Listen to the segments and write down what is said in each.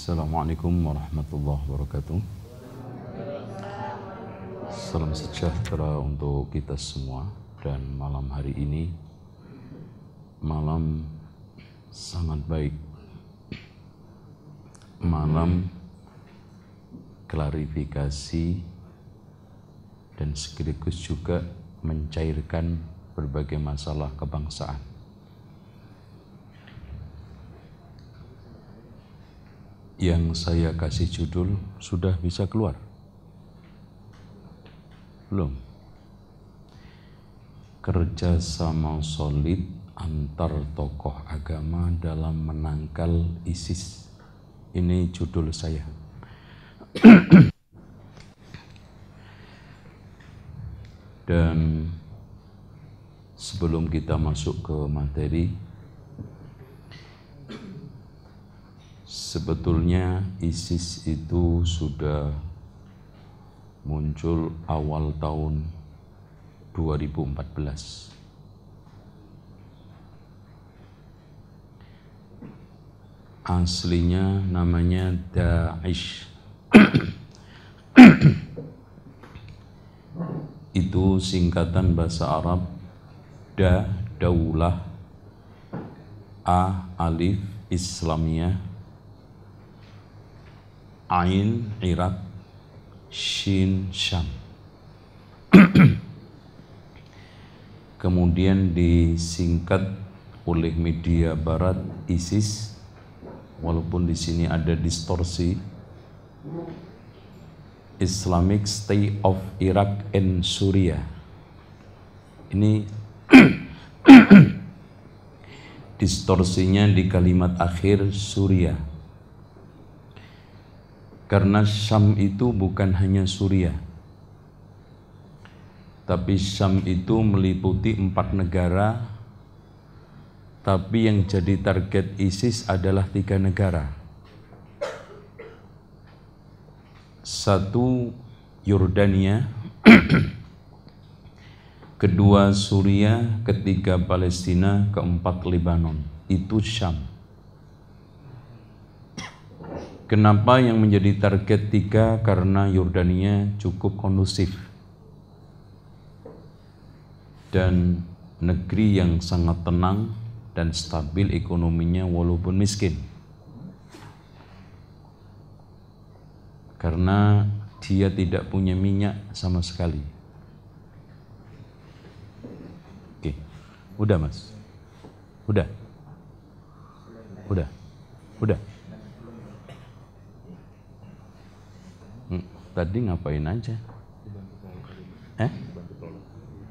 Assalamualaikum warahmatullahi wabarakatuh. Salam sejahtera untuk kita semua. Dan malam hari ini malam sangat baik, malam klarifikasi dan sekaligus juga mencairkan berbagai masalah kebangsaan. Yang saya kasih judul sudah bisa keluar? Belum? Kerjasama solid antar tokoh agama dalam menangkal ISIS. Ini judul saya. Dan sebelum kita masuk ke materi, sebetulnya ISIS itu sudah muncul awal tahun 2014. Aslinya namanya Daesh. Itu singkatan bahasa Arab Daulah, Alif Islamiyah, Ain Irak, Shin Syam. Kemudian disingkat oleh media barat ISIS, walaupun di sini ada distorsi, Islamic State of Iraq and Syria. Ini distorsinya di kalimat akhir Syria. Karena Syam itu bukan hanya Suriah, tapi Syam itu meliputi 4 negara, tapi yang jadi target ISIS adalah 3 negara. 1 Yordania, 2 Suriah, 3 Palestina, 4 Lebanon. Itu Syam. Kenapa yang menjadi target 3? Karena Yordania cukup kondusif dan negeri yang sangat tenang dan stabil ekonominya walaupun miskin, karena dia tidak punya minyak sama sekali. Oke, udah mas, udah. Tadi ngapain aja?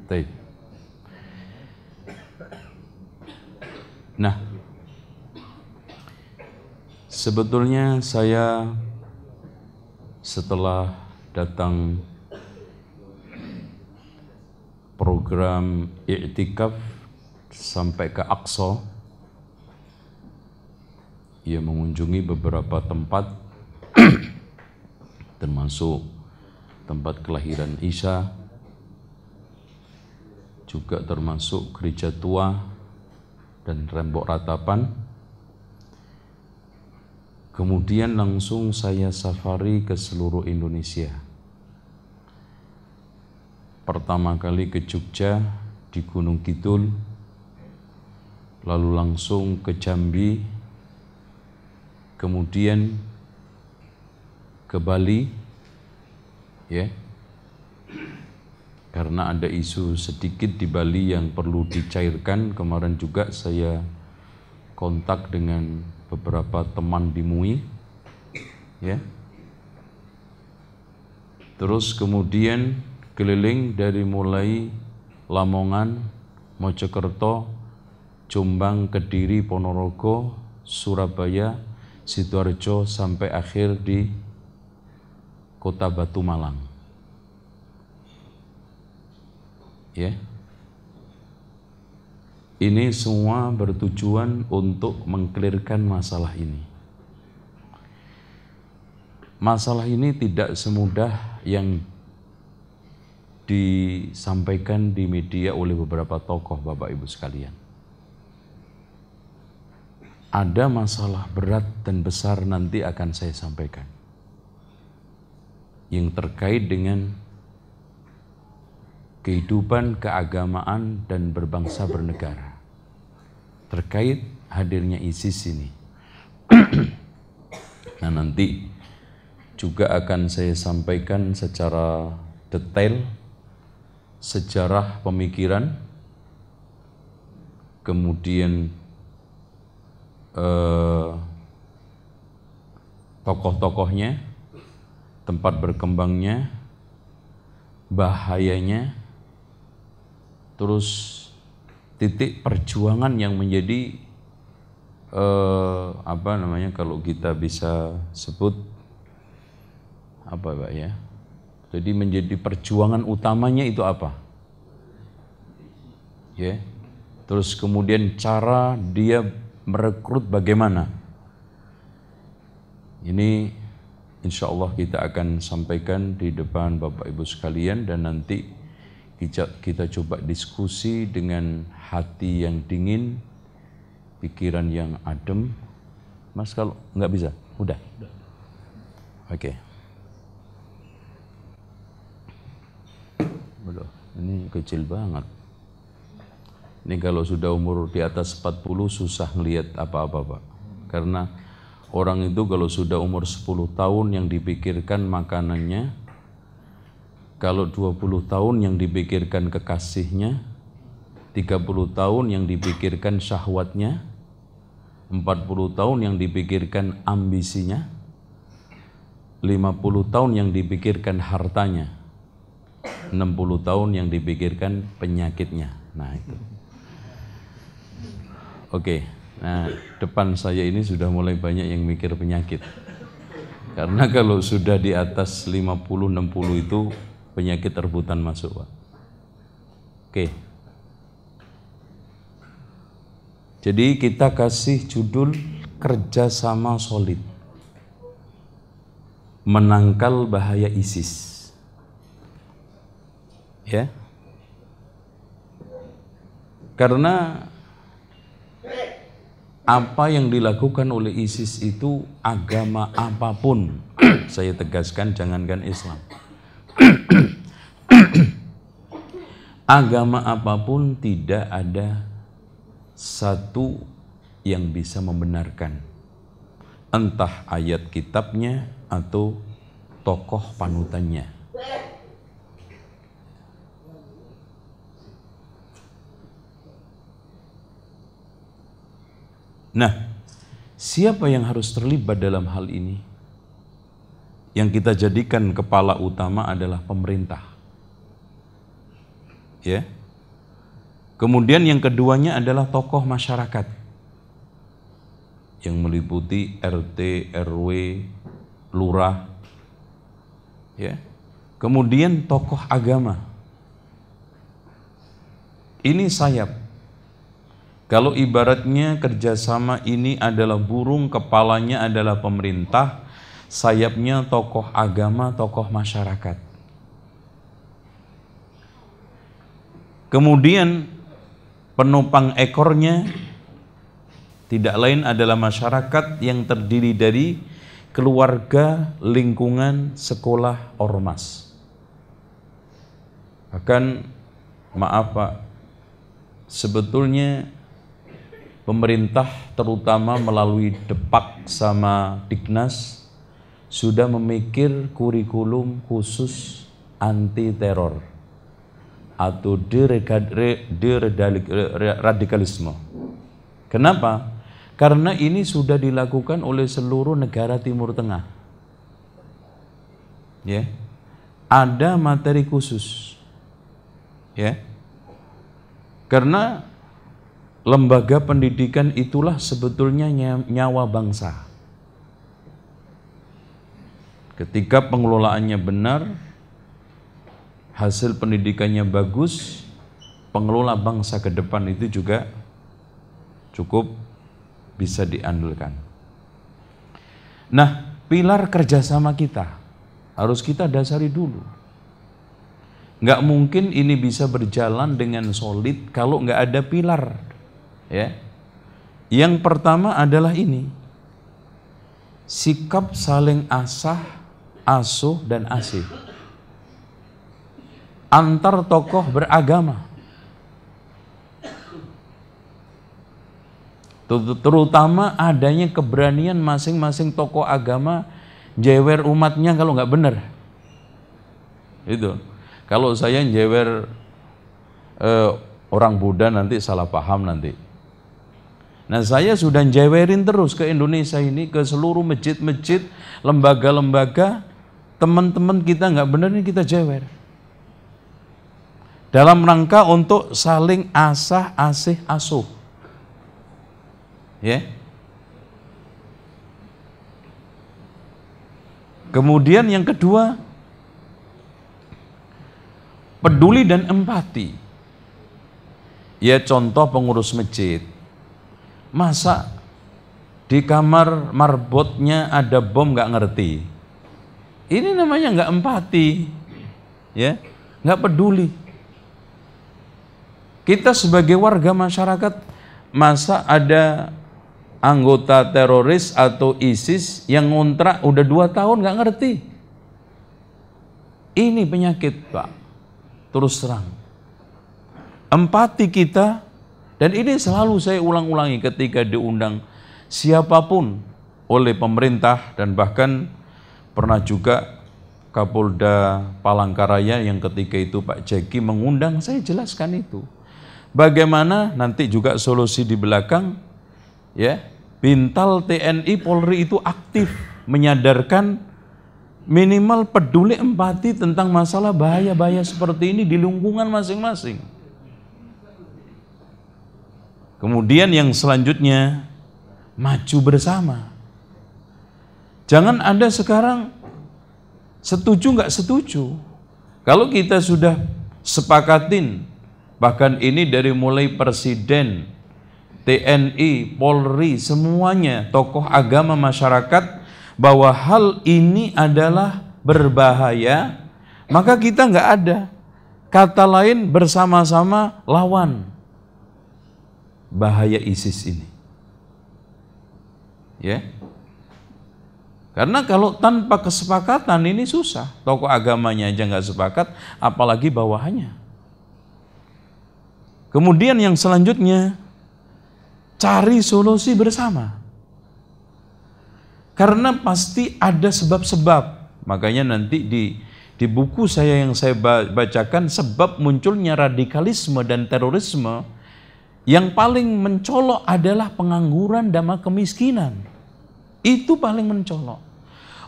Baik. Nah, sebetulnya saya setelah datang program i'tikaf sampai ke Aqsa, ia mengunjungi beberapa tempat termasuk tempat kelahiran Isa, juga termasuk gereja tua dan Rembok Ratapan. Kemudian langsung saya safari ke seluruh Indonesia. Pertama kali ke Jogja di Gunung Kidul, lalu langsung ke Jambi, kemudian ke Bali, ya, karena ada isu sedikit di Bali yang perlu dicairkan. Kemarin juga saya kontak dengan beberapa teman di MUI, ya. Terus kemudian keliling dari mulai Lamongan, Mojokerto, Jombang, Kediri, Ponorogo, Surabaya, Sidoarjo, sampai akhir di Kota Batu Malang. Ya. Ini semua bertujuan untuk mengklirkan masalah ini. Masalah ini tidak semudah yang disampaikan di media oleh beberapa tokoh, Bapak Ibu sekalian. ada masalah berat dan besar nanti akan saya sampaikan yang terkait dengan kehidupan keagamaan dan berbangsa bernegara, terkait hadirnya ISIS ini. Nah, nanti juga akan saya sampaikan secara detail sejarah pemikiran, kemudian tokoh-tokohnya, tempat berkembangnya, bahayanya, terus titik perjuangan yang menjadi kalau kita bisa sebut apa Pak ya? Jadi menjadi perjuangan utamanya itu apa? Ya. Terus kemudian cara dia merekrut bagaimana? Ini insya Allah kita akan sampaikan di depan Bapak Ibu sekalian, dan nanti kita coba diskusi dengan hati yang dingin, pikiran yang adem. Mas kalau nggak bisa, udah. Oke. Ini kecil banget. Ini kalau sudah umur di atas 40 susah ngelihat apa-apa Pak. Karena orang itu kalau sudah umur 10 tahun yang dipikirkan makanannya, kalau 20 tahun yang dipikirkan kekasihnya, 30 tahun yang dipikirkan syahwatnya, 40 tahun yang dipikirkan ambisinya, 50 tahun yang dipikirkan hartanya, 60 tahun yang dipikirkan penyakitnya. Nah itu. Oke, nah depan saya ini sudah mulai banyak yang mikir penyakit. Karena kalau sudah di atas 50-60 itu penyakit rebutan masuk Pak. Oke. Jadi kita kasih judul kerjasama solid, menangkal bahaya ISIS. Ya, karena apa yang dilakukan oleh ISIS itu agama apapun, saya tegaskan jangankan Islam, agama apapun tidak ada satu yang bisa membenarkan, entah ayat kitabnya atau tokoh panutannya. Nah, siapa yang harus terlibat dalam hal ini? Yang kita jadikan kepala utama adalah pemerintah. Ya. Kemudian yang keduanya adalah tokoh masyarakat yang meliputi RT, RW, lurah. Ya. Kemudian tokoh agama. Ini sayap. Kalau ibaratnya kerjasama ini adalah burung, kepalanya adalah pemerintah, sayapnya tokoh agama, tokoh masyarakat. Kemudian penopang ekornya tidak lain adalah masyarakat yang terdiri dari keluarga, lingkungan, sekolah, ormas. Bahkan, maaf Pak, sebetulnya pemerintah terutama melalui Depak sama Dignas sudah memikir kurikulum khusus anti teror atau deradikalisme. Kenapa? Karena ini sudah dilakukan oleh seluruh negara Timur Tengah. Ya. Ada materi khusus. Ya. Karena lembaga pendidikan itulah sebetulnya nyawa bangsa. Ketika pengelolaannya benar, hasil pendidikannya bagus, pengelola bangsa ke depan itu juga cukup bisa diandalkan. Nah, pilar kerjasama kita harus kita dasari dulu. Nggak mungkin ini bisa berjalan dengan solid kalau nggak ada pilar. Ya, Yang pertama adalah ini, sikap saling asah, asuh, dan asih antar tokoh beragama, terutama adanya keberanian masing-masing tokoh agama jewer umatnya kalau nggak benar. Itu kalau saya jewer orang Buddha nanti salah paham nanti. Nah, saya sudah jewerin terus ke Indonesia ini, ke seluruh masjid-masjid, lembaga-lembaga, teman-teman kita nggak benar ini kita jewer. Dalam rangka untuk saling asah, asih, asuh. Ya. Kemudian yang kedua, peduli dan empati. Ya, contoh pengurus masjid. Masa di kamar marbotnya ada bom nggak ngerti? Ini namanya nggak empati, ya, nggak peduli. Kita sebagai warga masyarakat, masa ada anggota teroris atau ISIS yang ngontrak udah 2 tahun nggak ngerti? Ini penyakit, Pak. Terus terang. Empati kita. Dan ini selalu saya ulang-ulangi ketika diundang siapapun oleh pemerintah, dan bahkan pernah juga Kapolda Palangkaraya yang ketika itu Pak Jeki mengundang, saya jelaskan itu. Bagaimana nanti juga solusi di belakang, ya, Bintal TNI Polri itu aktif menyadarkan, minimal peduli empati tentang masalah bahaya-bahaya seperti ini di lingkungan masing-masing. Kemudian yang selanjutnya, maju bersama. Jangan ada sekarang setuju nggak setuju. Kalau kita sudah sepakatin, bahkan ini dari mulai presiden, TNI, Polri, semuanya, tokoh agama masyarakat, bahwa hal ini adalah berbahaya, maka kita nggak ada kata lain bersama-sama lawan bahaya ISIS ini. Ya. Karena kalau tanpa kesepakatan ini susah. Tokoh agamanya aja nggak sepakat, apalagi bawahannya. Kemudian yang selanjutnya, cari solusi bersama. Karena pasti ada sebab-sebab. Makanya nanti di buku saya yang saya bacakan, sebab munculnya radikalisme dan terorisme, yang paling mencolok adalah pengangguran dan kemiskinan. Itu paling mencolok.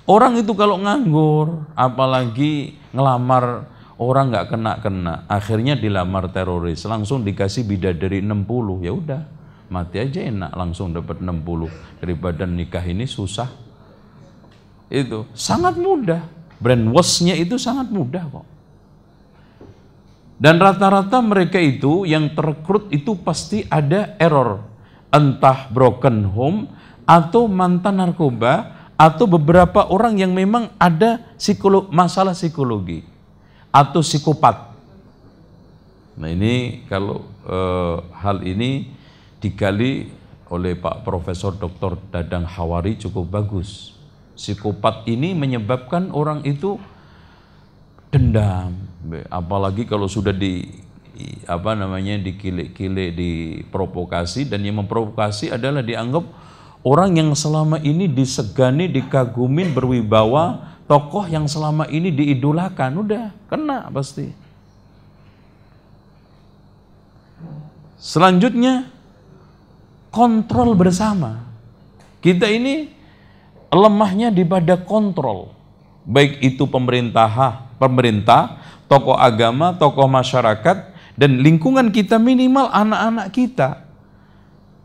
Orang itu kalau nganggur, apalagi ngelamar orang nggak kena-kena, akhirnya dilamar teroris, langsung dikasih bidadari 60, ya udah, mati aja enak, langsung dapat 60, daripada nikah ini susah. Itu sangat mudah, brainwash-nya itu sangat mudah kok. Dan rata-rata mereka itu yang terekrut itu pasti ada error, entah broken home atau mantan narkoba atau beberapa orang yang memang ada masalah psikologi atau psikopat. Nah ini kalau hal ini digali oleh Pak Profesor Dr. Dadang Hawari cukup bagus. Psikopat ini menyebabkan orang itu dendam, apalagi kalau sudah dikile-kile, diprovokasi, dan yang memprovokasi adalah dianggap orang yang selama ini disegani, dikagumin, berwibawa, tokoh yang selama ini diidolakan, udah kena pasti. Selanjutnya, kontrol bersama. Kita ini lemahnya di pada kontrol, baik itu pemerintah, tokoh agama, tokoh masyarakat, dan lingkungan kita, minimal anak-anak kita.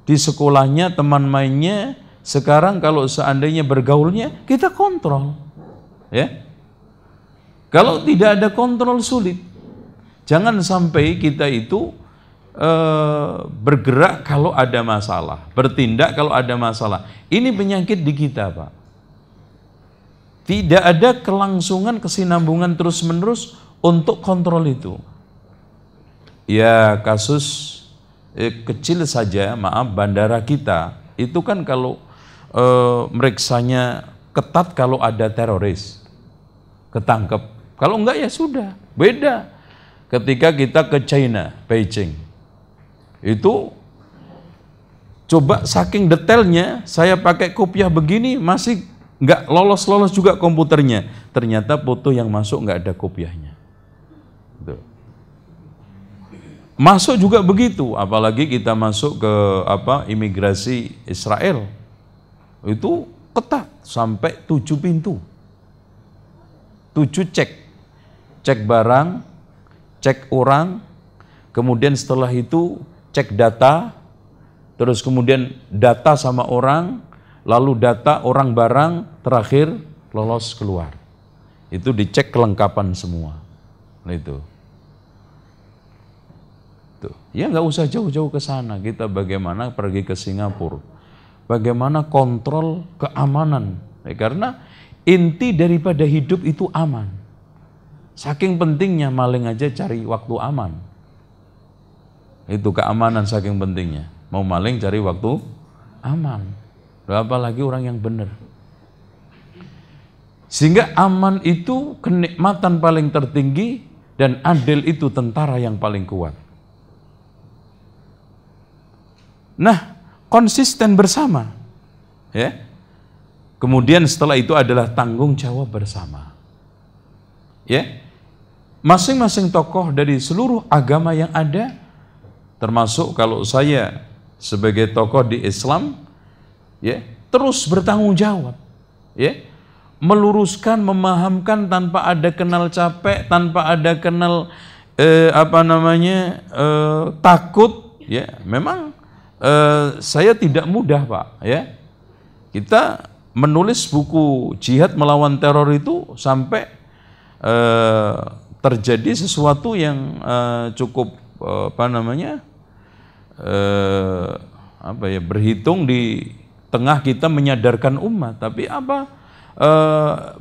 Di sekolahnya, teman mainnya, sekarang kalau seandainya bergaulnya, kita kontrol. Ya. Kalau tidak ada kontrol sulit. Jangan sampai kita itu bergerak kalau ada masalah, bertindak kalau ada masalah. Ini penyakit di kita, Pak. Tidak ada kelangsungan, kesinambungan terus-menerus untuk kontrol itu. Ya, kasus kecil saja, maaf, bandara kita itu kan kalau meriksanya ketat kalau ada teroris ketangkep, kalau enggak ya sudah. Beda ketika kita ke China, Beijing, itu coba saking detailnya, saya pakai kopiah begini masih enggak lolos juga komputernya, ternyata foto yang masuk enggak ada kopiahnya. Tuh. Masuk juga begitu, apalagi kita masuk ke imigrasi Israel, itu ketat sampai 7 pintu, 7 cek barang, cek orang, kemudian setelah itu cek data, terus kemudian data sama orang, lalu data orang barang, terakhir lolos keluar. Itu dicek kelengkapan semua. Nah itu. Ya nggak usah jauh-jauh ke sana, kita bagaimana pergi ke Singapura, bagaimana kontrol keamanan, karena inti daripada hidup itu aman. Saking pentingnya maling aja cari waktu aman, itu keamanan saking pentingnya. Mau maling cari waktu aman, apalagi orang yang benar. Sehingga aman itu kenikmatan paling tertinggi dan adil itu tentara yang paling kuat. Nah, konsisten bersama, ya. Kemudian setelah itu adalah tanggung jawab bersama, ya. Masing-masing tokoh dari seluruh agama yang ada, termasuk kalau saya sebagai tokoh di Islam, ya, terus bertanggung jawab, ya, meluruskan, memahamkan tanpa ada kenal capek, tanpa ada kenal takut, ya. Memang saya tidak mudah, Pak, ya. Kita menulis buku jihad melawan teror itu sampai terjadi sesuatu yang cukup berhitung di tengah kita menyadarkan umat, tapi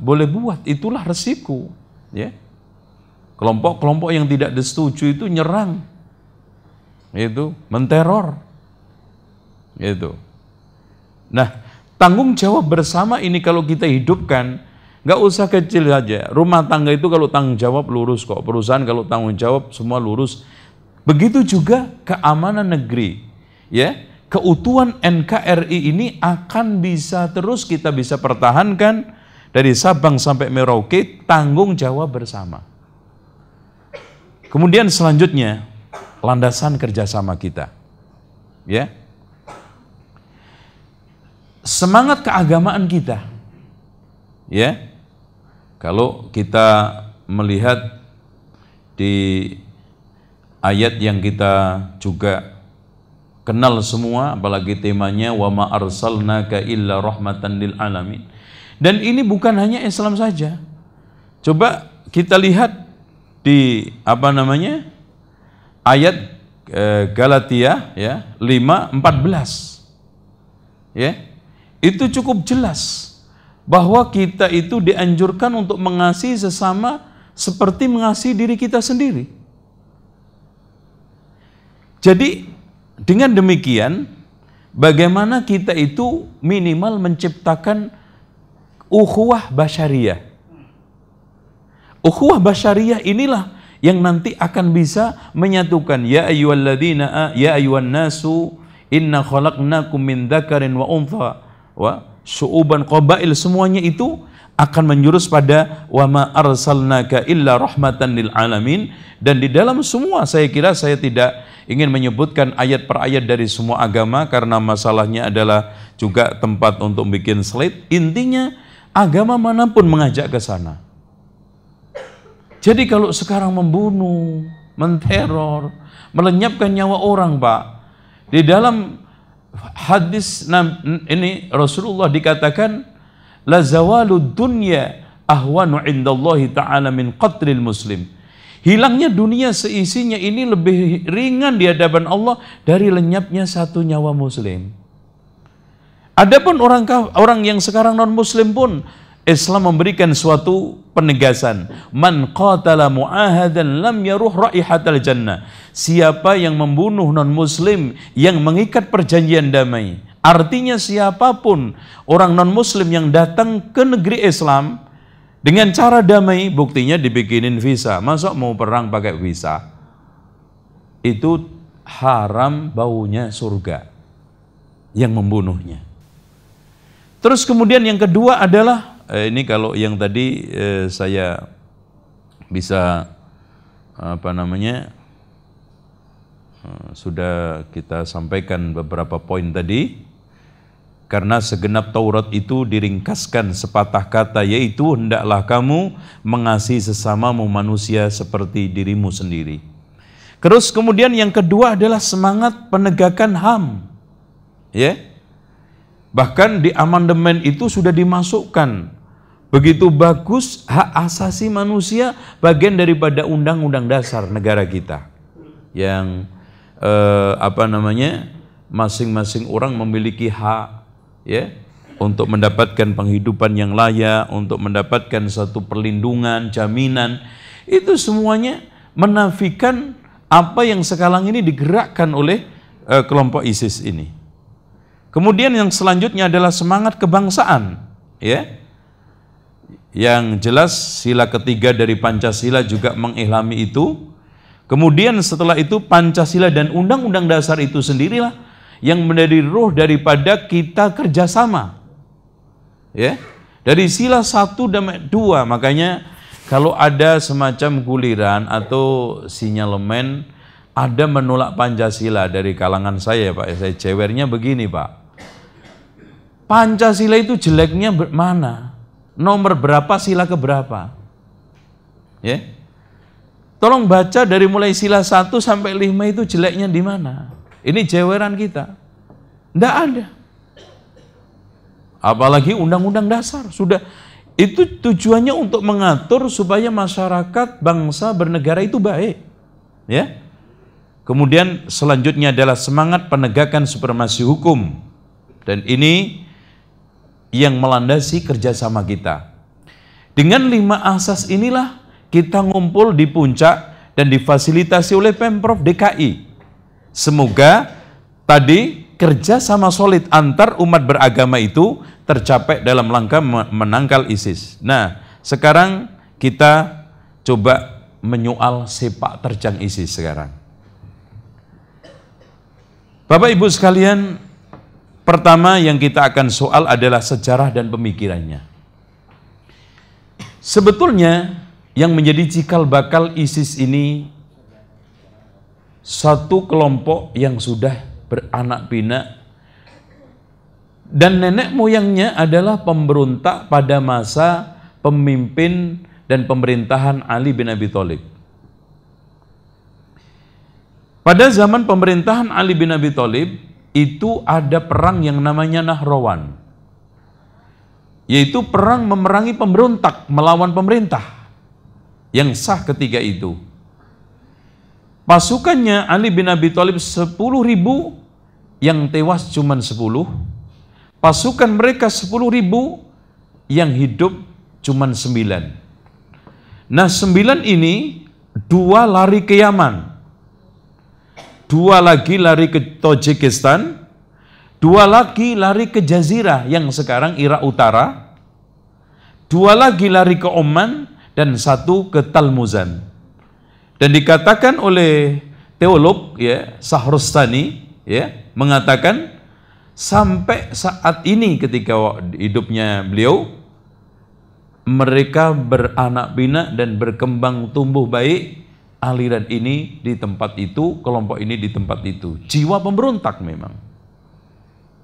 boleh buat, itulah resiko, ya. Kelompok-kelompok yang tidak disetujui itu nyerang, itu menteror. Gitu. Nah, tanggung jawab bersama ini kalau kita hidupkan, nggak usah kecil saja. Rumah tangga itu kalau tanggung jawab lurus kok. Perusahaan kalau tanggung jawab semua lurus. Begitu juga keamanan negeri, ya. Keutuhan NKRI ini akan bisa terus kita bisa pertahankan dari Sabang sampai Merauke, tanggung jawab bersama. Kemudian selanjutnya landasan kerjasama kita, ya. Semangat keagamaan kita, ya. Kalau kita melihat di ayat yang kita juga kenal semua, apalagi temanya wa ma arsalnaka illa rahmatan lil alamin. Dan ini bukan hanya Islam saja. Coba kita lihat di ayat Galatia, ya, 5:14, ya. Itu cukup jelas bahwa kita itu dianjurkan untuk mengasihi sesama seperti mengasihi diri kita sendiri. Jadi dengan demikian, bagaimana kita itu minimal menciptakan ukhuwah basyariyah. Ukhuwah basyariyah inilah yang nanti akan bisa menyatukan ya ayyuhan nasu inna khalaqnakum min dzakarin wa untha wa syu'uban qabail, semuanya itu akan menjurus pada wa ma arsalnaka illa rahmatan lil alamin. Dan di dalam semua, saya kira saya tidak ingin menyebutkan ayat per ayat dari semua agama karena masalahnya adalah juga tempat untuk bikin slide. Intinya agama manapun mengajak ke sana. Jadi kalau sekarang membunuh, menteror, melenyapkan nyawa orang, Pak, di dalam hadis ini Rasulullah dikatakan la zawalud dunya ahwanu indallahi ta'ala min qatlil muslim. Hilangnya dunia seisinya ini lebih ringan di hadapan Allah dari lenyapnya satu nyawa muslim. Adapun orang yang sekarang non muslim pun Islam memberikan suatu penegasan. Man qatala mu'ahadan lam yaruh raihatal jannah. Siapa yang membunuh non-muslim yang mengikat perjanjian damai. Artinya siapapun orang non-muslim yang datang ke negeri Islam dengan cara damai, buktinya dibikinin visa. Masa mau perang pakai visa? Itu haram baunya surga yang membunuhnya. Terus kemudian yang kedua adalah ini kalau yang tadi saya bisa sudah kita sampaikan beberapa poin tadi, karena segenap Taurat itu diringkaskan sepatah kata, yaitu hendaklah kamu mengasihi sesamamu manusia seperti dirimu sendiri. Terus kemudian yang kedua adalah semangat penegakan HAM, ya. Bahkan di amandemen itu sudah dimasukkan begitu bagus hak asasi manusia, bagian daripada undang-undang dasar negara kita yang masing-masing orang memiliki hak, ya, untuk mendapatkan penghidupan yang layak, untuk mendapatkan satu perlindungan, jaminan. Itu semuanya menafikan apa yang sekarang ini digerakkan oleh kelompok ISIS ini. Kemudian yang selanjutnya adalah semangat kebangsaan, ya. Yang jelas sila ketiga dari Pancasila juga mengilhami itu. Kemudian setelah itu Pancasila dan Undang-Undang Dasar itu sendirilah yang menjadi ruh daripada kita kerjasama, ya. Dari sila 1 dan 2, makanya kalau ada semacam guliran atau sinyalemen ada menolak Pancasila dari kalangan saya, Pak, saya cewernya begini, Pak. Pancasila itu jeleknya mana? Nomor berapa, sila keberapa? Ya. Tolong baca dari mulai sila 1 sampai 5 itu jeleknya di mana? Ini jeweran kita. Enggak ada. Apalagi undang-undang dasar sudah itu tujuannya untuk mengatur supaya masyarakat bangsa bernegara itu baik. Ya. Kemudian selanjutnya adalah semangat penegakan supremasi hukum. Dan ini yang melandasi kerjasama kita. Dengan 5 asas inilah kita ngumpul di puncak dan difasilitasi oleh Pemprov DKI. Semoga tadi kerjasama solid antar umat beragama itu tercapai dalam rangka menangkal ISIS. Nah, sekarang kita coba menyoal sepak terjang ISIS sekarang. Bapak Ibu sekalian, pertama yang kita akan soal adalah sejarah dan pemikirannya. Sebetulnya yang menjadi cikal bakal ISIS ini satu kelompok yang sudah beranak pinak dan nenek moyangnya adalah pemberontak pada masa pemimpin dan pemerintahan Ali bin Abi Thalib. Pada zaman pemerintahan Ali bin Abi Thalib itu ada perang yang namanya Nahrawan, yaitu perang memerangi pemberontak melawan pemerintah yang sah ketika itu. Pasukannya Ali bin Abi Thalib 10.000, yang tewas cuma 10. Pasukan mereka 10.000, yang hidup cuma 9. Nah 9 ini 2 lari ke Yaman, 2 lagi lari ke Tajikistan, 2 lagi lari ke Jazirah yang sekarang Irak Utara, 2 lagi lari ke Oman, dan 1 ke Talmuzan. Dan dikatakan oleh teolog, ya, Shahrastani, ya, mengatakan sampai saat ini ketika hidupnya beliau, mereka beranak pinak dan berkembang tumbuh baik. Aliran ini di tempat itu, kelompok ini di tempat itu. Jiwa pemberontak memang.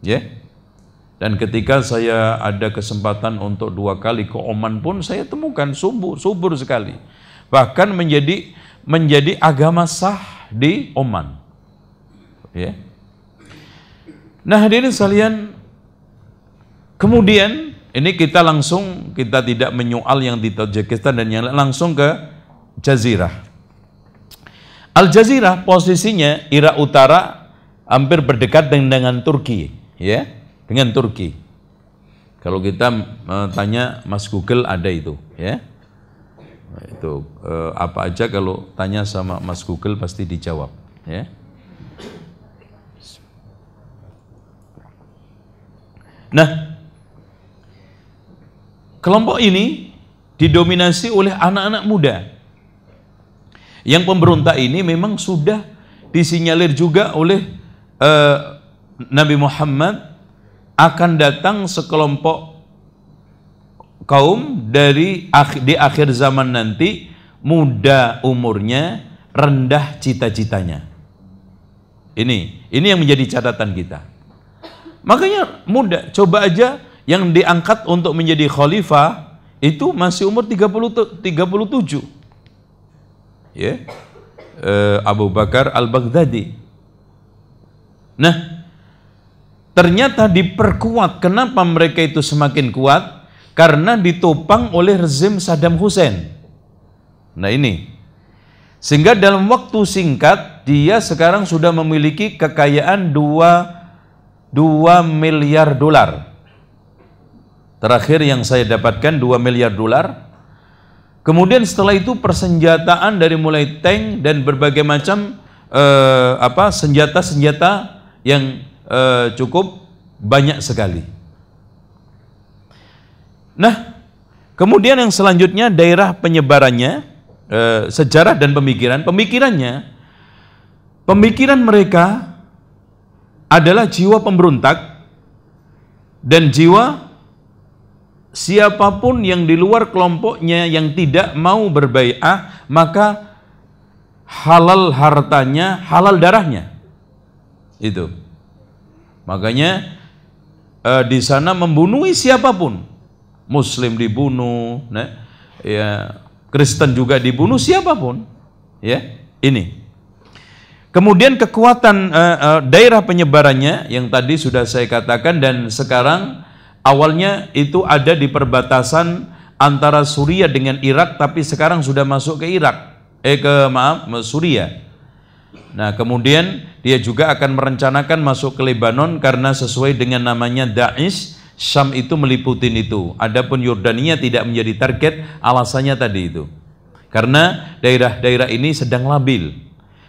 Ya. Dan ketika saya ada kesempatan untuk 2 kali ke Oman pun saya temukan subur sekali. Bahkan menjadi agama sah di Oman. Ya. Nah, hadirin sekalian, kemudian ini kita tidak menyoal yang di Tajikistan dan yang langsung ke Jazirah. Al-Jazirah posisinya Irak Utara hampir berdekat dengan Turki, ya, dengan Turki. Kalau kita tanya Mas Google ada itu, ya. Itu apa aja kalau tanya sama Mas Google pasti dijawab, ya. Nah, kelompok ini didominasi oleh anak-anak muda. Yang pemberontak ini memang sudah disinyalir juga oleh Nabi Muhammad akan datang sekelompok kaum di akhir zaman nanti, muda umurnya, rendah cita-citanya. Ini yang menjadi catatan kita. Makanya muda, coba aja yang diangkat untuk menjadi khalifah itu masih umur 37. Ya. Abu Bakar Al-Baghdadi. Nah, ternyata diperkuat. Kenapa mereka itu semakin kuat? Karena ditopang oleh rezim Saddam Hussein. Nah ini, sehingga dalam waktu singkat dia sekarang sudah memiliki kekayaan 2 miliar dolar. Terakhir yang saya dapatkan 2 miliar dolar. Kemudian setelah itu persenjataan dari mulai tank dan berbagai macam senjata-senjata yang cukup banyak sekali. Nah, kemudian yang selanjutnya daerah penyebarannya, sejarah dan pemikiran mereka adalah jiwa pemberontak dan jiwa siapapun yang di luar kelompoknya yang tidak mau berbai'ah, maka halal hartanya, halal darahnya. Itu. Makanya di sana membunuhi siapapun, Muslim dibunuh, ya, Kristen juga dibunuh, siapapun, ya. Ini. Kemudian kekuatan daerah penyebarannya yang tadi sudah saya katakan, dan sekarang awalnya itu ada di perbatasan antara Suriah dengan Irak, tapi sekarang sudah masuk ke Suriah. Nah, kemudian dia juga akan merencanakan masuk ke Lebanon karena sesuai dengan namanya Daesh, Syam itu meliputi itu. Adapun Yordania tidak menjadi target, alasannya tadi itu. Karena daerah-daerah ini sedang labil.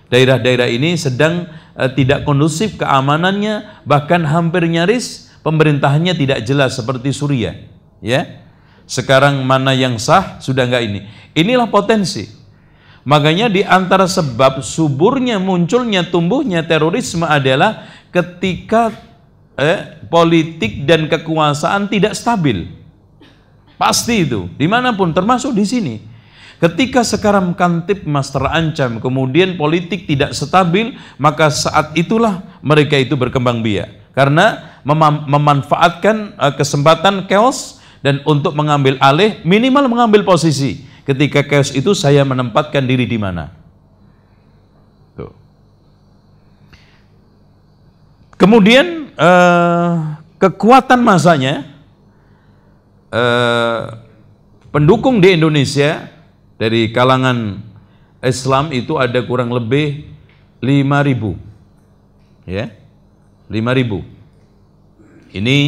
Daerah-daerah ini sedang tidak kondusif keamanannya, bahkan hampir nyaris pemerintahannya tidak jelas seperti Suriah, ya. Sekarang mana yang sah sudah enggak ini. Inilah potensi. Makanya di antara sebab suburnya, munculnya, tumbuhnya terorisme adalah ketika politik dan kekuasaan tidak stabil. Pasti itu, dimanapun, termasuk di sini. Ketika sekarang Kamtipmas terancam, kemudian politik tidak stabil, maka saat itulah mereka itu berkembang biak. Karena memanfaatkan kesempatan chaos dan untuk mengambil alih, minimal mengambil posisi. Ketika chaos itu saya menempatkan diri di mana. Tuh. Kemudian kekuatan masanya, pendukung di Indonesia dari kalangan Islam itu ada kurang lebih 5.000, ya, 5.000. Ini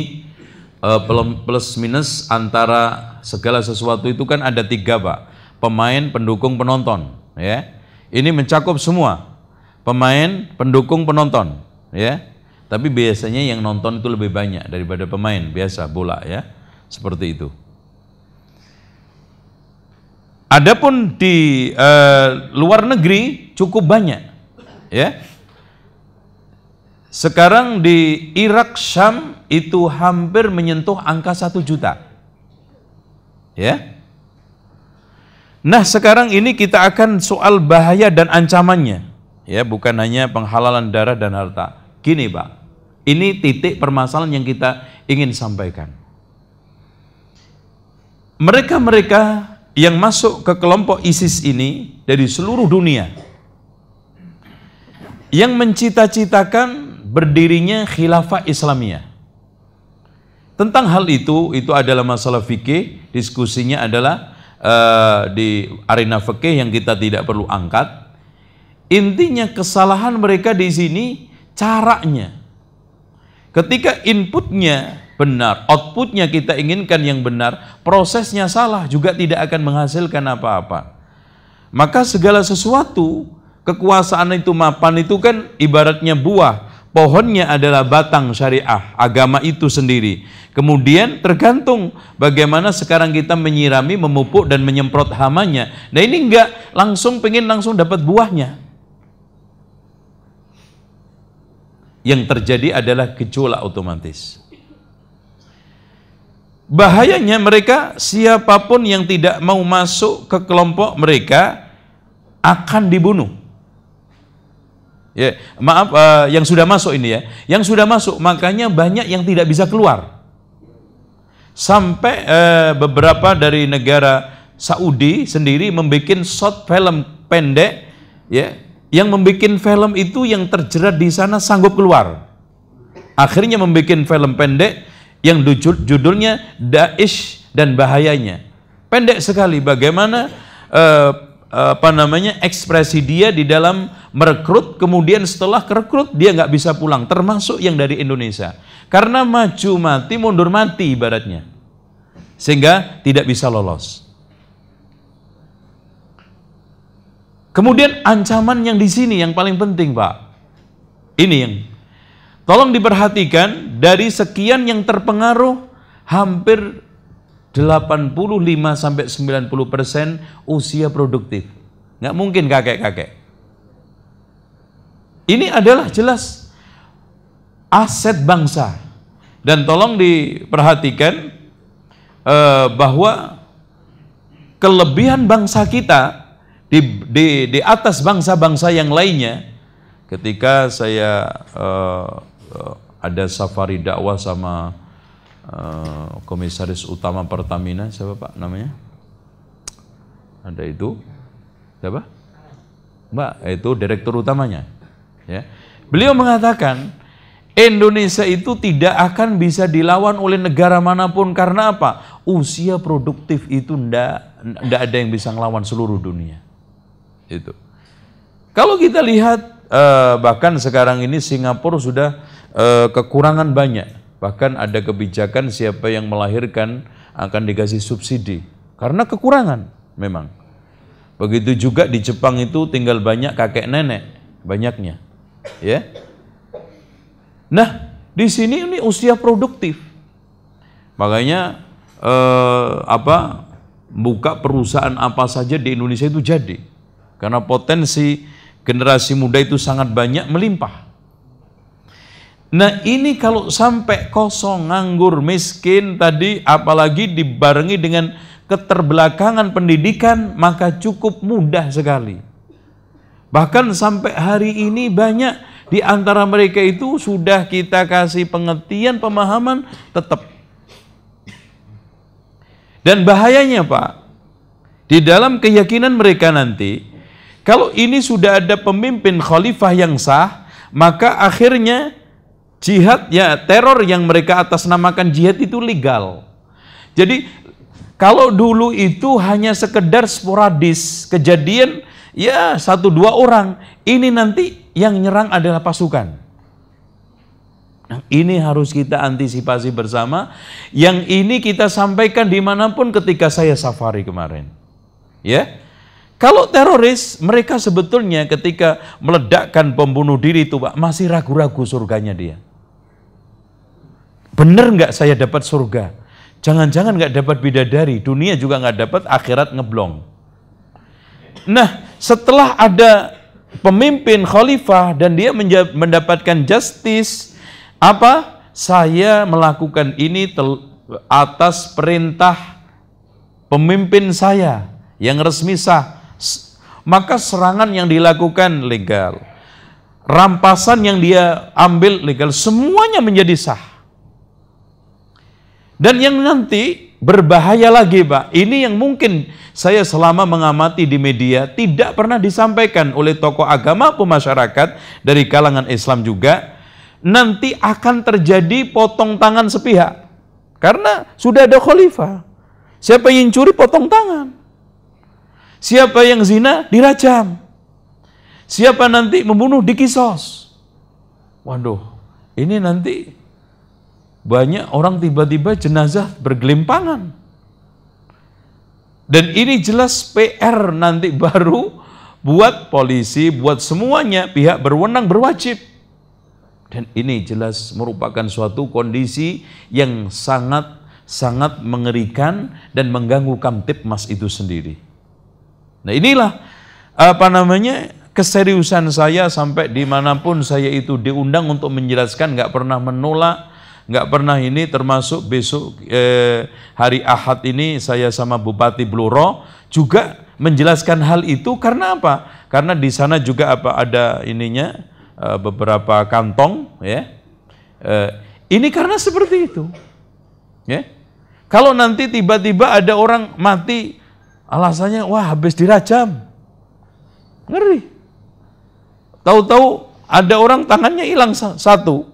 plus minus antara segala sesuatu itu kan ada 3, Pak. Pemain, pendukung, penonton, ya. Ini mencakup semua. Pemain, pendukung, penonton, ya. Tapi biasanya yang nonton itu lebih banyak daripada pemain biasa bola, ya. Seperti itu. Adapun di luar negeri cukup banyak, ya. Sekarang di Irak, Syam itu hampir menyentuh angka 1 juta. Ya. Nah, sekarang ini kita akan soal bahaya dan ancamannya. Ya, bukan hanya penghalalan darah dan harta. Gini, Pak. Ini titik permasalahan yang kita ingin sampaikan. Mereka-mereka yang masuk ke kelompok ISIS ini dari seluruh dunia, yang mencita-citakan berdirinya khilafah Islamiyah. Tentang hal itu adalah masalah fikih, diskusinya adalah di arena fikih yang kita tidak perlu angkat. Intinya kesalahan mereka di sini caranya. Ketika inputnya benar, outputnya kita inginkan yang benar, prosesnya salah juga tidak akan menghasilkan apa-apa. Maka segala sesuatu, kekuasaan itu mapan itu kan ibaratnya buah, pohonnya adalah batang syariah, agama itu sendiri. Kemudian tergantung bagaimana sekarang kita menyirami, memupuk dan menyemprot hamanya. Nah ini enggak langsung pengen langsung dapat buahnya. Yang terjadi adalah gejolak otomatis. Bahayanya mereka, siapapun yang tidak mau masuk ke kelompok mereka akan dibunuh. Ya, maaf, yang sudah masuk ini ya, yang sudah masuk, makanya banyak yang tidak bisa keluar. Sampai beberapa dari negara Saudi sendiri membuat short film pendek, ya, yang membuat film itu yang terjerat di sana sanggup keluar. Akhirnya membuat film pendek yang judulnya Daesh dan Bahayanya. Pendek sekali bagaimana ekspresi dia di dalam merekrut, kemudian setelah kerekrut dia nggak bisa pulang, termasuk yang dari Indonesia, karena maju mati mundur mati ibaratnya, sehingga tidak bisa lolos. Kemudian ancaman yang di sini yang paling penting, Pak, ini yang tolong diperhatikan, dari sekian yang terpengaruh hampir 85-90% usia produktif. Nggak mungkin kakek-kakek. Ini adalah jelas aset bangsa. Dan tolong diperhatikan bahwa kelebihan bangsa kita di atas bangsa-bangsa yang lainnya. Ketika saya ada safari dakwah sama komisaris utama Pertamina, siapa Pak namanya? Ada itu, siapa? Mbak, itu direktur utamanya. Ya, beliau mengatakan Indonesia itu tidak akan bisa dilawan oleh negara manapun karena apa? Usia produktif itu ndak ada yang bisa ngelawan seluruh dunia. Itu. Kalau kita lihat bahkan sekarang ini Singapura sudah kekurangan banyak. Bahkan ada kebijakan siapa yang melahirkan akan dikasih subsidi karena kekurangan memang. Begitu juga di Jepang itu tinggal banyak kakek nenek, banyaknya. Ya. Nah, di sini ini usia produktif. Makanya buka perusahaan apa saja di Indonesia itu jadi. Karena potensi generasi muda itu sangat banyak, melimpah. Nah ini kalau sampai kosong, nganggur, miskin tadi, apalagi dibarengi dengan keterbelakangan pendidikan, maka cukup mudah sekali. Bahkan sampai hari ini banyak di antara mereka itu sudah kita kasih pengertian, pemahaman, tetap. Dan bahayanya Pak, di dalam keyakinan mereka nanti, kalau ini sudah ada pemimpin khalifah yang sah, maka akhirnya jihad, ya teror yang mereka atasnamakan jihad itu legal. Jadi kalau dulu itu hanya sekedar sporadis kejadian, ya 1-2 orang, ini nanti yang nyerang adalah pasukan. Nah, ini harus kita antisipasi bersama. Yang ini kita sampaikan dimanapun ketika saya safari kemarin. Ya, kalau teroris, mereka sebetulnya ketika meledakkan pembunuh diri itu Pak, masih ragu-ragu surganya dia. Bener nggak saya dapat surga? Jangan-jangan nggak dapat bidadari, dunia juga nggak dapat, akhirat ngeblong. Nah, setelah ada pemimpin khalifah dan dia mendapatkan justice, apa? Saya melakukan ini atas perintah pemimpin saya yang resmi sah. Maka serangan yang dilakukan legal, rampasan yang dia ambil legal, semuanya menjadi sah. Dan yang nanti berbahaya lagi Pak, ini yang mungkin saya selama mengamati di media tidak pernah disampaikan oleh tokoh agama atau masyarakat dari kalangan Islam juga, nanti akan terjadi potong tangan sepihak. Karena sudah ada khalifah. Siapa yang curi potong tangan. Siapa yang zina dirajam. Siapa nanti membunuh dikisos. Waduh, ini nanti banyak orang tiba-tiba jenazah bergelimpangan. Dan ini jelas PR nanti baru buat polisi, buat semuanya, pihak berwenang berwajib. Dan ini jelas merupakan suatu kondisi yang sangat mengerikan dan mengganggu Kamtibmas itu sendiri. Nah inilah keseriusan saya sampai dimanapun saya itu diundang untuk menjelaskan, nggak pernah menolak, nggak pernah ini, termasuk besok hari Ahad ini saya sama Bupati Blora juga menjelaskan hal itu. Karena apa? Karena di sana juga ada ininya beberapa kantong ya. Ini karena seperti itu. Ya. Kalau nanti tiba-tiba ada orang mati alasannya wah habis dirajam. Ngeri. Tahu-tahu ada orang tangannya hilang satu.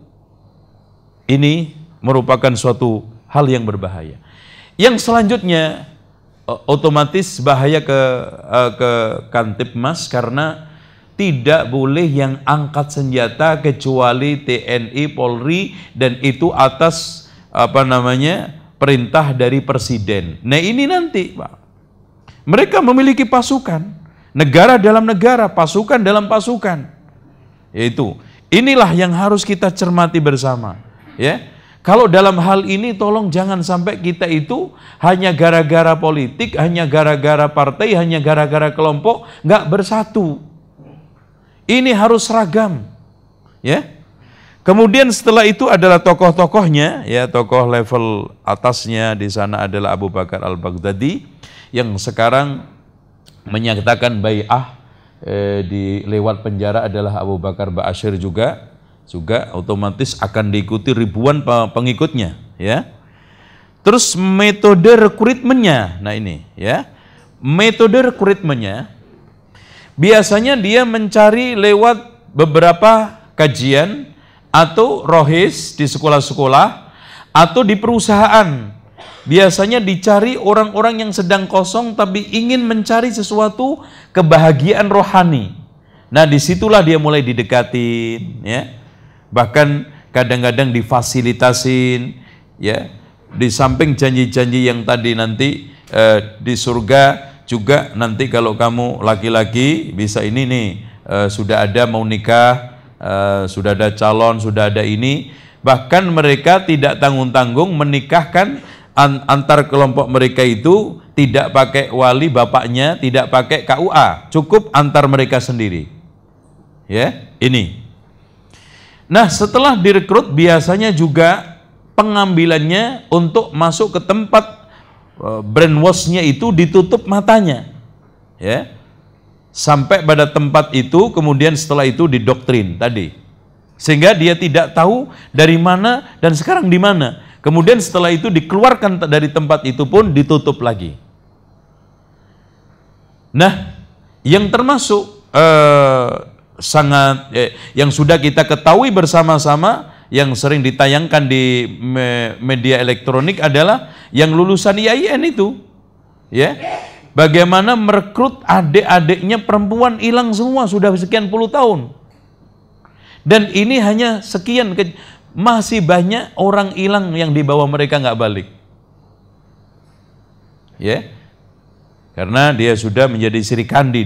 Ini merupakan suatu hal yang berbahaya. Yang selanjutnya otomatis bahaya ke Kamtibmas karena tidak boleh yang angkat senjata kecuali TNI, Polri, dan itu atas perintah dari presiden. Nah ini nanti Pak, mereka memiliki pasukan, negara dalam negara, pasukan dalam pasukan. Yaitu inilah yang harus kita cermati bersama. Ya, kalau dalam hal ini tolong jangan sampai kita itu hanya gara-gara politik, hanya gara-gara partai, hanya gara-gara kelompok nggak bersatu. Ini harus seragam, ya. Kemudian setelah itu adalah tokoh-tokohnya, ya, tokoh level atasnya di sana adalah Abu Bakar Al-Baghdadi yang sekarang menyatakan bai'ah di lewat penjara adalah Abu Bakar Ba'asyir juga otomatis akan diikuti ribuan pengikutnya, ya. Terus metode rekrutmennya, nah ini, ya, metode rekrutmennya biasanya dia mencari lewat beberapa kajian atau rohis di sekolah-sekolah atau di perusahaan. Biasanya dicari orang-orang yang sedang kosong tapi ingin mencari sesuatu kebahagiaan rohani. Nah disitulah dia mulai didekatin, ya. Bahkan kadang-kadang difasilitasin, ya. Di samping janji-janji yang tadi nanti di surga juga nanti kalau kamu laki-laki bisa ini nih, sudah ada mau nikah, sudah ada calon, sudah ada ini. Bahkan mereka tidak tanggung-tanggung menikahkan antar kelompok mereka itu, tidak pakai wali bapaknya, tidak pakai KUA, cukup antar mereka sendiri. Ya, ini. Nah, setelah direkrut biasanya juga pengambilannya untuk masuk ke tempat brainwash-nya itu ditutup matanya. Ya. Sampai pada tempat itu, kemudian setelah itu didoktrin tadi. Sehingga dia tidak tahu dari mana dan sekarang di mana. Kemudian setelah itu dikeluarkan dari tempat itu pun ditutup lagi. Nah, yang termasuk yang sudah kita ketahui bersama-sama, yang sering ditayangkan di media elektronik adalah yang lulusan IAIN itu, ya, bagaimana merekrut adik-adiknya perempuan hilang semua sudah sekian puluh tahun, dan ini hanya sekian, masih banyak orang hilang yang dibawa mereka nggak balik, ya, karena dia sudah menjadi Sirikandi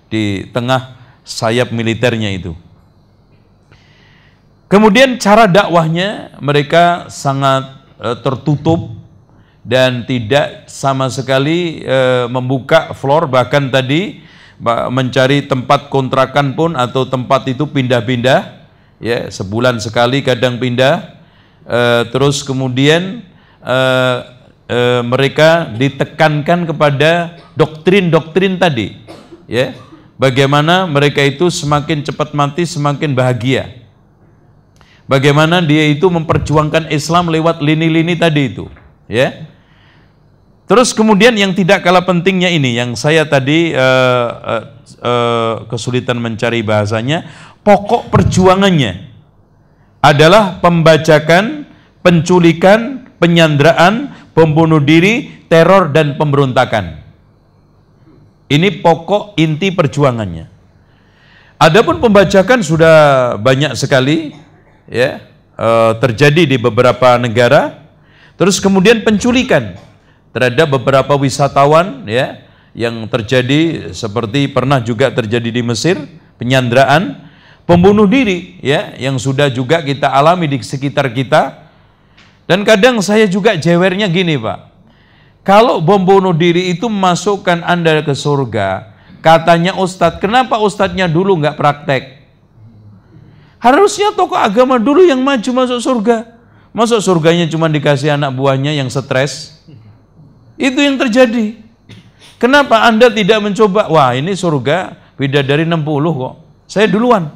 di tengah sayap militernya itu. Kemudian cara dakwahnya mereka sangat tertutup dan tidak sama sekali membuka floor, bahkan tadi mencari tempat kontrakan pun atau tempat itu pindah-pindah, ya, sebulan sekali kadang pindah. Terus kemudian mereka ditekankan kepada doktrin-doktrin tadi, ya, bagaimana mereka itu semakin cepat mati semakin bahagia. Bagaimana dia itu memperjuangkan Islam lewat lini-lini tadi itu, ya. Terus kemudian yang tidak kalah pentingnya ini, yang saya tadi kesulitan mencari bahasanya, pokok perjuangannya adalah pembajakan, penculikan, penyanderaan, pembunuh diri, teror dan pemberontakan. Ini pokok inti perjuangannya. Adapun pembajakan sudah banyak sekali. Ya, terjadi di beberapa negara. Terus kemudian penculikan terhadap beberapa wisatawan ya, yang terjadi seperti pernah juga terjadi di Mesir, penyanderaan, pembunuh diri ya, yang sudah juga kita alami di sekitar kita. Dan kadang saya juga jewernya gini Pak, kalau bom bunuh diri itu memasukkan Anda ke surga, katanya Ustadz, kenapa Ustadznya dulu nggak praktek? Harusnya tokoh agama dulu yang maju masuk surga. Masuk surganya cuma dikasih anak buahnya yang stres. Itu yang terjadi. Kenapa Anda tidak mencoba? Wah, ini surga bidadari 60 kok. Saya duluan.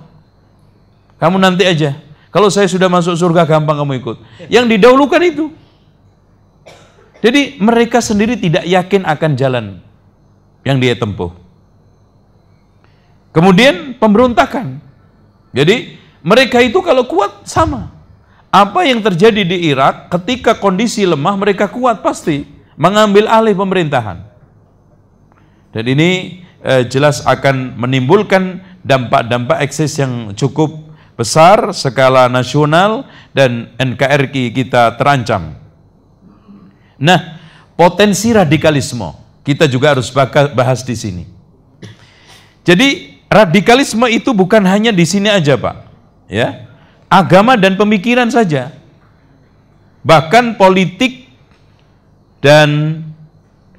Kamu nanti aja. Kalau saya sudah masuk surga gampang kamu ikut. Yang didahulukan itu. Jadi mereka sendiri tidak yakin akan jalan yang dia tempuh. Kemudian pemberontakan. Jadi mereka itu kalau kuat sama. Apa yang terjadi di Irak ketika kondisi lemah mereka kuat pasti mengambil alih pemerintahan. Dan ini jelas akan menimbulkan dampak-dampak eksis yang cukup besar skala nasional dan NKRI kita terancam. Nah, potensi radikalisme kita juga harus bahas di sini. Jadi radikalisme itu bukan hanya di sini aja Pak, ya. Agama dan pemikiran saja. Bahkan politik dan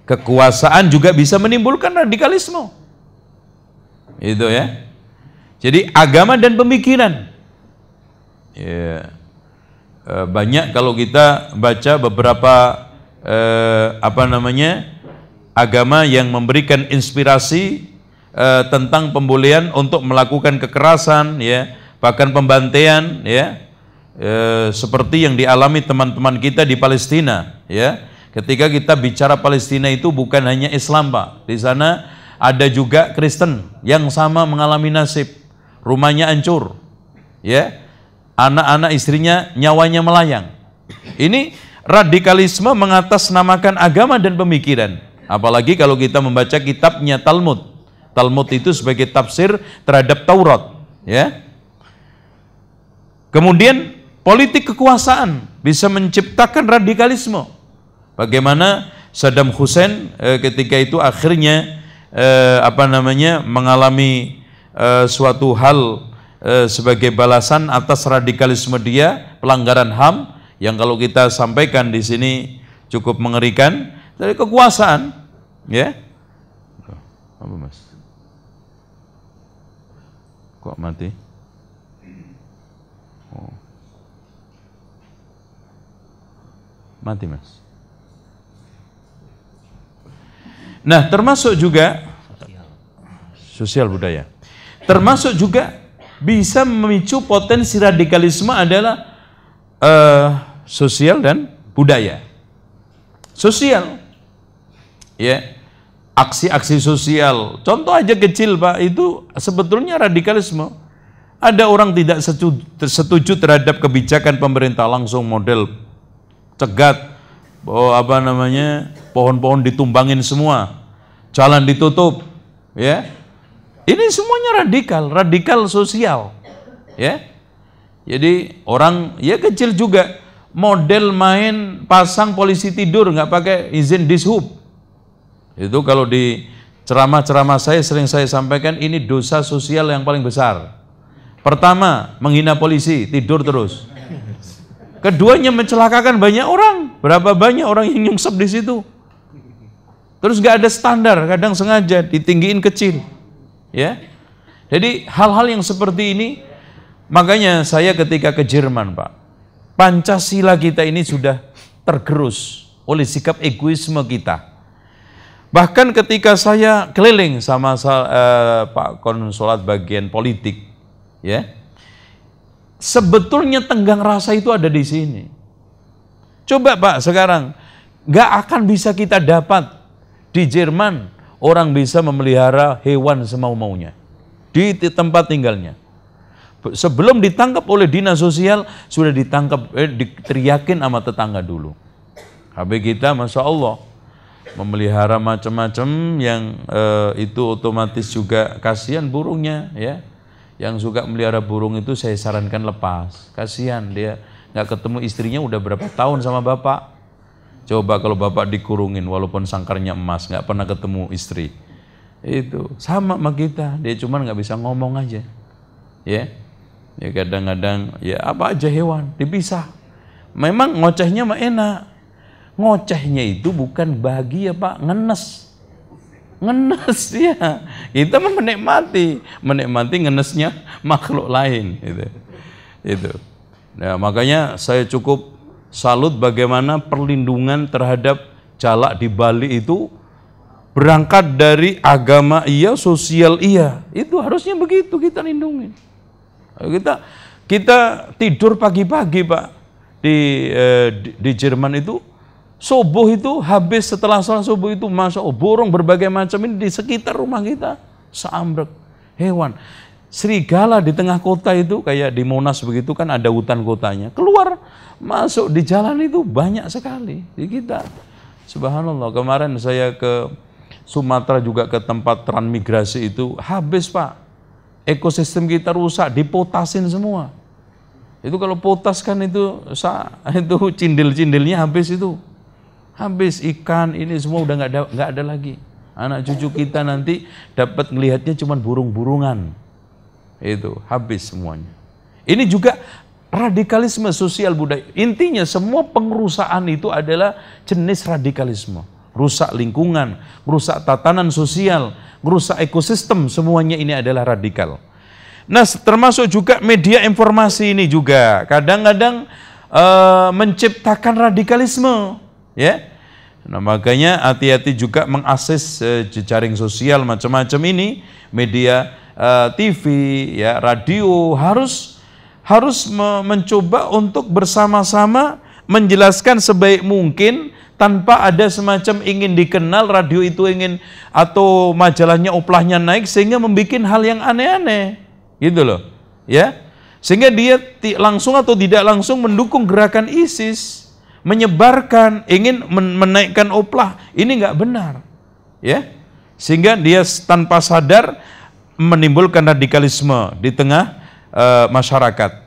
kekuasaan juga bisa menimbulkan radikalisme. Itu ya. Jadi agama dan pemikiran. Ya. Banyak kalau kita baca beberapa agama yang memberikan inspirasi tentang pembolehan untuk melakukan kekerasan ya, bahkan pembantaian ya, seperti yang dialami teman-teman kita di Palestina ya. Ketika kita bicara Palestina itu bukan hanya Islam Pak, di sana ada juga Kristen yang sama mengalami nasib, rumahnya hancur ya, anak-anak istrinya nyawanya melayang. Ini radikalisme mengatasnamakan agama dan pemikiran. Apalagi kalau kita membaca kitabnya Talmud. Talmud itu sebagai tafsir terhadap Taurat ya. Kemudian politik kekuasaan bisa menciptakan radikalisme. Bagaimana Saddam Hussein ketika itu akhirnya mengalami suatu hal sebagai balasan atas radikalisme dia, pelanggaran HAM yang kalau kita sampaikan di sini cukup mengerikan dari kekuasaan, ya. Apa Mas? Kok mati? Oh. Mati Mas. Nah, termasuk juga sosial budaya. Termasuk juga bisa memicu potensi radikalisme adalah sosial dan budaya. Sosial, ya, aksi-aksi sosial. Contoh aja kecil Pak, itu sebetulnya radikalisme. Ada orang tidak setuju terhadap kebijakan pemerintah, langsung model cegat, pohon-pohon ditumbangin semua, jalan ditutup, ya. Ini semuanya radikal sosial, ya. Jadi orang ya kecil juga model main pasang polisi tidur nggak pakai izin Dishub. Itu kalau di ceramah-ceramah saya sering saya sampaikan, ini dosa sosial yang paling besar. Pertama, menghina polisi, tidur terus. Keduanya mencelakakan banyak orang. Berapa banyak orang yang nyungsep di situ. Terus nggak ada standar, kadang sengaja ditinggiin kecil. Ya, jadi hal-hal yang seperti ini, makanya saya ketika ke Jerman Pak, Pancasila kita ini sudah tergerus oleh sikap egoisme kita. Bahkan ketika saya keliling sama Pak Konsulat bagian politik, ya, sebetulnya tenggang rasa itu ada di sini. Coba Pak sekarang, nggak akan bisa kita dapat di Jerman. Orang bisa memelihara hewan semau-maunya di tempat tinggalnya. Sebelum ditangkap oleh dinas sosial, sudah ditangkap, diteriakin sama tetangga dulu. Habis kita, Masya Allah, memelihara macam-macam yang itu otomatis juga kasihan burungnya, ya, Yang suka melihara burung itu saya sarankan lepas. Kasihan dia nggak ketemu istrinya udah berapa tahun sama bapak. Coba kalau bapak dikurungin walaupun sangkarnya emas, nggak pernah ketemu istri. Itu sama sama kita, dia cuma nggak bisa ngomong aja. Ya kadang-kadang ya apa aja hewan dipisah. Memang ngocehnya mah enak. Ngocehnya itu bukan bahagia Pak, ngenes ya. Kita mah menikmati ngenesnya makhluk lain itu. Nah, makanya saya cukup salut bagaimana perlindungan terhadap jalak di Bali itu berangkat dari agama iya, sosial iya. Itu harusnya begitu kita lindungi. Kita tidur pagi-pagi Pak di Jerman itu subuh itu habis setelah sholat subuh itu masuk burung berbagai macam ini di sekitar rumah kita seambrek hewan. Serigala di tengah kota itu kayak di Monas begitu kan ada hutan kotanya. Keluar masuk di jalan itu banyak sekali di kita. Subhanallah, kemarin saya ke Sumatera juga ke tempat transmigrasi itu habis Pak. Ekosistem kita rusak, dipotasin semua. Itu kalau potas kan itu cindil-cindilnya habis itu. Habis ikan ini semua udah nggak ada lagi. Anak cucu kita nanti dapat ngelihatnya cuma burung-burungan. Itu habis semuanya. Ini juga radikalisme sosial budaya. Intinya semua pengerusakan itu adalah jenis radikalisme. Rusak lingkungan, rusak tatanan sosial, rusak ekosistem, semuanya ini adalah radikal. Nah, termasuk juga media informasi ini juga kadang-kadang menciptakan radikalisme, ya. Nah, makanya hati-hati juga mengakses jejaring sosial macam-macam ini, media TV, ya, radio harus mencoba untuk bersama-sama menjelaskan sebaik mungkin tanpa ada semacam ingin dikenal, radio itu ingin atau majalahnya uplahnya naik sehingga membuat hal yang aneh-aneh, gitu loh, ya, sehingga dia langsung atau tidak langsung mendukung gerakan ISIS, menyebarkan, ingin menaikkan uplah, ini nggak benar, ya, sehingga dia tanpa sadar menimbulkan radikalisme di tengah masyarakat.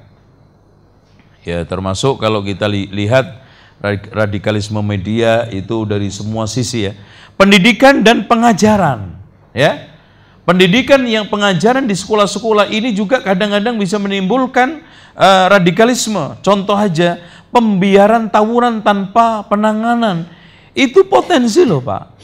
Ya, termasuk kalau kita lihat radikalisme media itu dari semua sisi, ya. Pendidikan dan pengajaran, ya. Pendidikan yang pengajaran di sekolah-sekolah ini juga kadang-kadang bisa menimbulkan radikalisme. Contoh aja, pembiaran tawuran tanpa penanganan. Itu potensi loh Pak.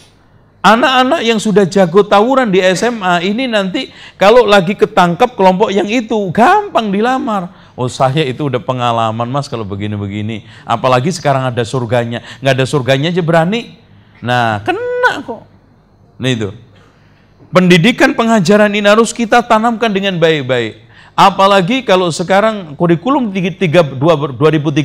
Anak-anak yang sudah jago tawuran di SMA ini nanti kalau lagi ketangkep kelompok yang itu gampang dilamar. Oh, saya itu udah pengalaman Mas kalau begini-begini. Apalagi sekarang ada surganya. Nggak ada surganya aja berani. Nah, kena kok. Nah itu. Pendidikan pengajaran ini harus kita tanamkan dengan baik-baik. Apalagi kalau sekarang kurikulum 2013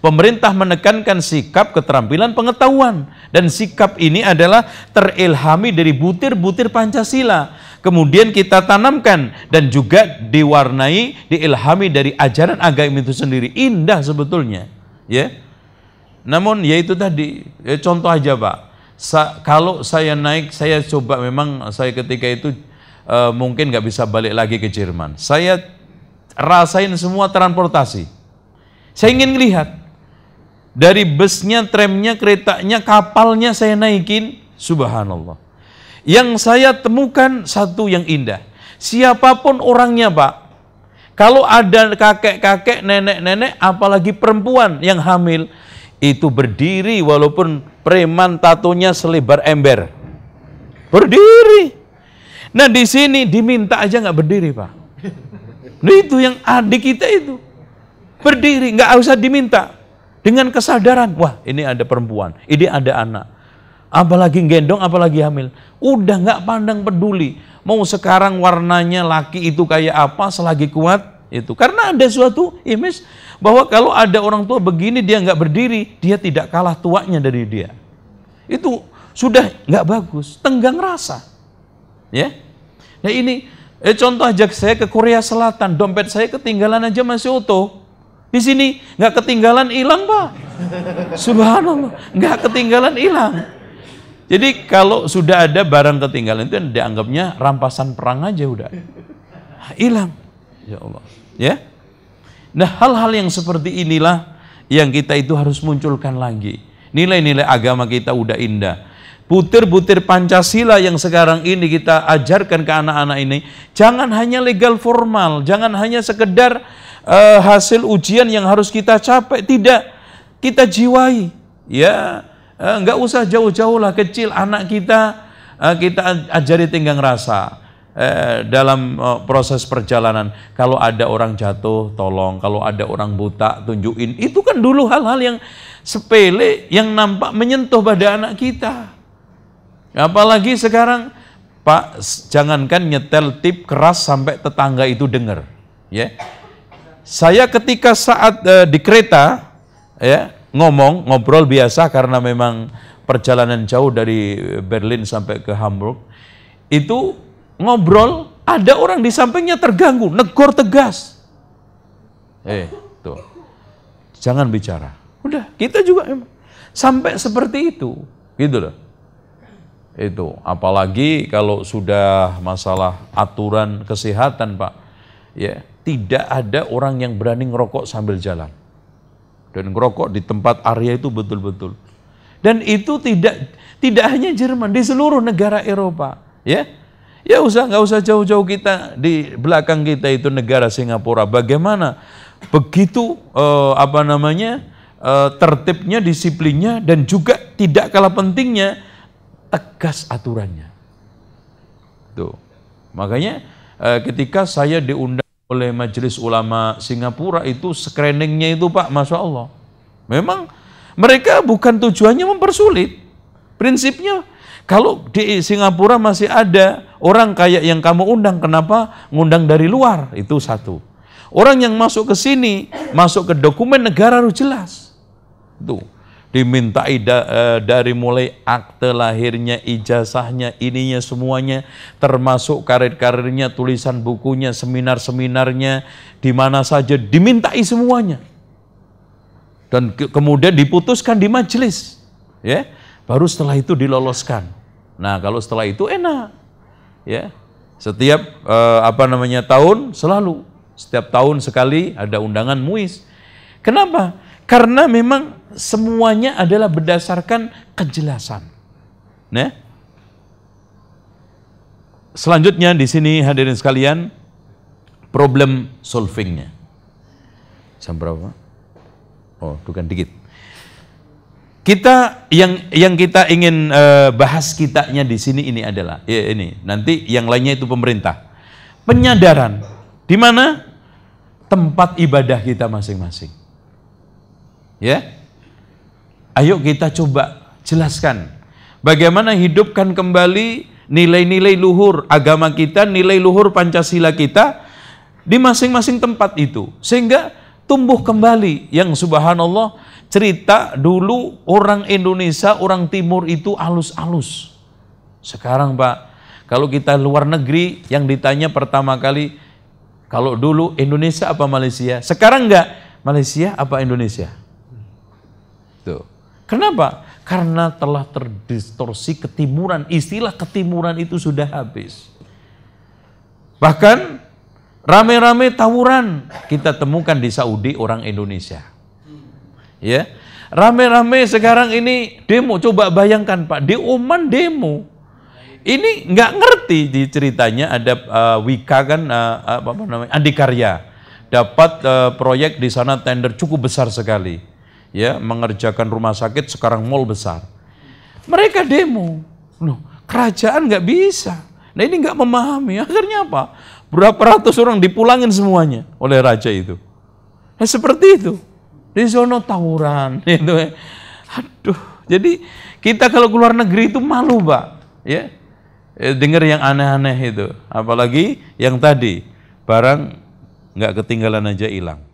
pemerintah menekankan sikap keterampilan pengetahuan, dan sikap ini adalah terilhami dari butir-butir Pancasila, kemudian kita tanamkan dan juga diilhami dari ajaran agama itu sendiri. Indah sebetulnya, ya. Namun ya itu tadi, ya, contoh aja Pak, kalau saya naik, saya coba, memang saya ketika itu mungkin nggak bisa balik lagi ke Jerman. Saya rasain semua transportasi. Saya ingin lihat dari busnya, tramnya, keretanya, kapalnya saya naikin. Subhanallah. Yang saya temukan satu yang indah. Siapapun orangnya Pak, kalau ada kakek-kakek, nenek-nenek, apalagi perempuan yang hamil, itu berdiri walaupun preman tatonya selebar ember. Berdiri. Nah di sini diminta aja nggak berdiri Pak. Nah itu yang adik kita itu berdiri, nggak usah diminta, dengan kesadaran, wah ini ada perempuan, ini ada anak, apalagi gendong, apalagi hamil, udah nggak pandang peduli. Mau sekarang warnanya laki itu kayak apa, selagi kuat itu, karena ada suatu image bahwa kalau ada orang tua begini dia nggak berdiri, dia tidak kalah tuanya dari dia. Itu sudah nggak bagus, tenggang rasa. Ya, nah ini contoh aja, saya ke Korea Selatan, dompet saya ketinggalan aja masih utuh. Di sini nggak ketinggalan hilang Pak. Subhanallah, nggak ketinggalan hilang. Jadi kalau sudah ada barang ketinggalan itu dianggapnya rampasan perang aja udah. hilang. Ya Allah. Ya. Nah, hal-hal yang seperti inilah yang kita itu harus munculkan lagi. Nilai-nilai agama kita udah indah. Butir-butir Pancasila yang sekarang ini kita ajarkan ke anak-anak ini, jangan hanya legal formal, jangan hanya sekedar hasil ujian yang harus kita capai, tidak, kita jiwai. Ya, nggak usah jauh-jauh lah, kecil anak kita, kita ajari tenggang rasa. Dalam proses perjalanan, kalau ada orang jatuh tolong, kalau ada orang buta tunjukin. Itu kan dulu hal-hal yang sepele yang nampak menyentuh pada anak kita. Apalagi sekarang, Pak, jangankan nyetel tip keras sampai tetangga itu dengar. Ya, saya ketika saat di kereta, ya, ngobrol biasa karena memang perjalanan jauh dari Berlin sampai ke Hamburg, itu ngobrol, ada orang di sampingnya terganggu, negor tegas. Tuh, jangan bicara. Udah, kita juga sampai seperti itu, gitu loh. Itu, apalagi kalau sudah masalah aturan kesehatan, Pak. Ya, tidak ada orang yang berani ngerokok sambil jalan. Dan ngerokok di tempat area itu betul-betul. Dan itu tidak hanya Jerman, di seluruh negara Eropa, ya. Ya nggak usah jauh-jauh, kita di belakang kita itu negara Singapura. Bagaimana begitu tertibnya, disiplinnya, dan juga tidak kalah pentingnya tegas aturannya. Tuh, makanya ketika saya diundang oleh Majelis Ulama Singapura itu screeningnya itu, Pak, Masya Allah, memang mereka bukan tujuannya mempersulit. Prinsipnya, kalau di Singapura masih ada orang kayak yang kamu undang, kenapa ngundang dari luar? Itu satu. Orang yang masuk ke sini, masuk ke dokumen negara harus jelas. Tuh, dimintai dari mulai akte lahirnya, ijazahnya, ininya semuanya, termasuk karir-karirnya, tulisan bukunya, seminar-seminarnya, di mana saja dimintai semuanya. Dan kemudian diputuskan di majelis, ya. Baru setelah itu diloloskan. Nah, kalau setelah itu enak, ya. Setiap tahun selalu, setiap tahun sekali ada undangan MUIS. Kenapa? Karena memang semuanya adalah berdasarkan kejelasan. Nah, selanjutnya di sini hadirin sekalian, problem solvingnya. Jam berapa? Oh, bukan dikit. Kita yang kita ingin bahas kitanya di sini ini adalah ini, nanti yang lainnya itu pemerintah. Penyadaran di mana tempat ibadah kita masing-masing. Ya. Ayo kita coba jelaskan bagaimana hidupkan kembali nilai-nilai luhur agama kita, nilai luhur Pancasila kita di masing-masing tempat itu, sehingga tumbuh kembali yang subhanallah. Cerita dulu orang Indonesia, orang Timur itu alus-alus. Sekarang, Pak, kalau kita luar negeri yang ditanya pertama kali, kalau dulu Indonesia apa Malaysia? Sekarang enggak, Malaysia apa Indonesia? Tuh. Kenapa? Karena telah terdistorsi ketimuran. Istilah ketimuran itu sudah habis. Bahkan rame-rame tawuran kita temukan di Saudi orang Indonesia. Ya, rame-rame sekarang ini demo. Coba bayangkan, Pak, di Oman demo. Ini nggak ngerti di ceritanya ada Wika kan Adikarya dapat proyek di sana, tender cukup besar sekali, ya, mengerjakan rumah sakit, sekarang mall besar. Mereka demo, loh, kerajaan nggak bisa. Nah ini nggak memahami, akhirnya apa? Berapa ratus orang dipulangin semuanya oleh raja itu. Nah seperti itu. Di sono tawuran, itu. Aduh, jadi kita kalau keluar negeri itu malu, Pak, ya. Dengar yang aneh-aneh itu, apalagi yang tadi barang nggak ketinggalan aja hilang.